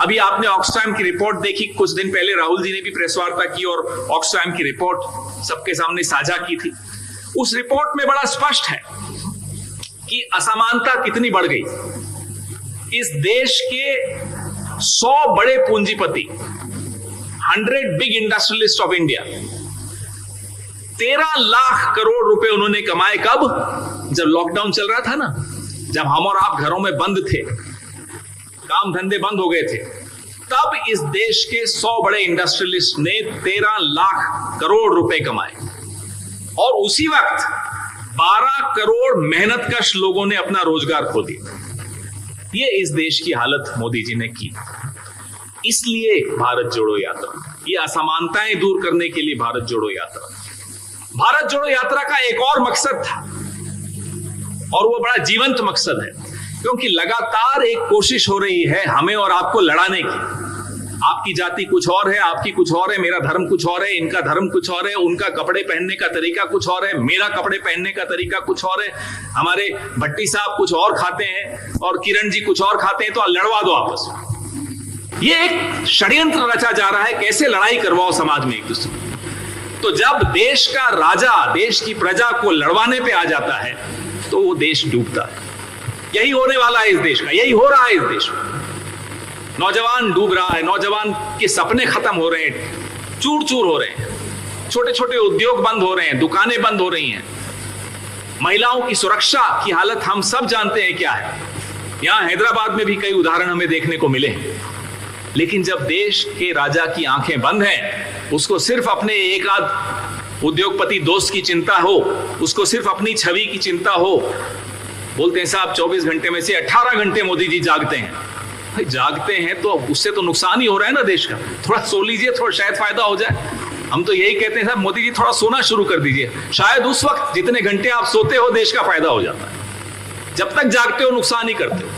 अभी आपने ऑक्सफैम की रिपोर्ट देखी, कुछ दिन पहले राहुल जी ने भी प्रेस वार्ता की और ऑक्सफैम की रिपोर्ट सबके सामने साझा की थी। उस रिपोर्ट में बड़ा स्पष्ट है कि असमानता कितनी बढ़ गई। इस देश के 100 बड़े पूंजीपति, 100 big industrialist of India, 13 lakh crore रुपए उन्होंने कमाए। कब? जब लॉकडाउन चल रहा था ना, जब हम और आप घरों में बंद थे, काम धंधे बंद हो गए थे, तब इस देश के 100 बड़े इंडस्ट्रियलिस्ट ने 13 लाख करोड़ रुपए कमाए और उसी वक्त 12 करोड़ मेहनतकश लोगों ने अपना रोजगार खो दिया। ये इस देश की हालत मोदी जी ने की। इसलिए भारत जोड़ो यात्रा, ये असमानताएं दूर करने के लिए भारत जोड़ो यात्रा। भारत जोड़ो यात्रा का एक और मकसद था और वो बड़ा जीवंत मकसद है, क्योंकि लगातार एक कोशिश हो रही है हमें और आपको लड़ाने की। आपकी जाति कुछ और है, आपकी कुछ और है, मेरा धर्म कुछ और है, इनका धर्म कुछ और है, उनका कपड़े पहनने का तरीका कुछ और है, मेरा कपड़े पहनने का तरीका कुछ और है, हमारे भट्टी साहब कुछ और खाते हैं और किरण जी कुछ और खाते हैं, तो लड़वा दो आपस में। ये एक षड्यंत्र रचा जा रहा है, कैसे लड़ाई करवाओ समाज में एक दूसरे। तो जब देश का राजा देश की प्रजा को लड़वाने पे आ जाता है तो वो देश डूबता है। यही होने वाला है इस देश का, यही हो रहा है इस देश में। नौजवान डूब रहा है, नौजवान के सपने खत्म हो रहे हैं, चूर चूर हो रहे हैं, छोटे छोटे उद्योग बंद हो रहे हैं, दुकानें बंद हो रही हैं। महिलाओं की सुरक्षा की हालत हम सब जानते हैं क्या है। यहां हैदराबाद में भी कई उदाहरण हमें देखने को मिले हैं। लेकिन जब देश के राजा की आंखें बंद हैं, उसको सिर्फ अपने एक आध उद्योगपति दोस्त की चिंता हो, उसको सिर्फ अपनी छवि की चिंता हो, बोलते हैं साहब 24 घंटे में से 18 घंटे मोदी जी जागते हैं। भाई जागते हैं तो उससे तो नुकसान ही हो रहा है ना देश का। थोड़ा सो लीजिए, थोड़ा शायद फायदा हो जाए। हम तो यही कहते हैं साहब मोदी जी थोड़ा सोना शुरू कर दीजिए, शायद उस वक्त जितने घंटे आप सोते हो देश का फायदा हो जाता है। जब तक जागते हो नुकसान ही करते हो।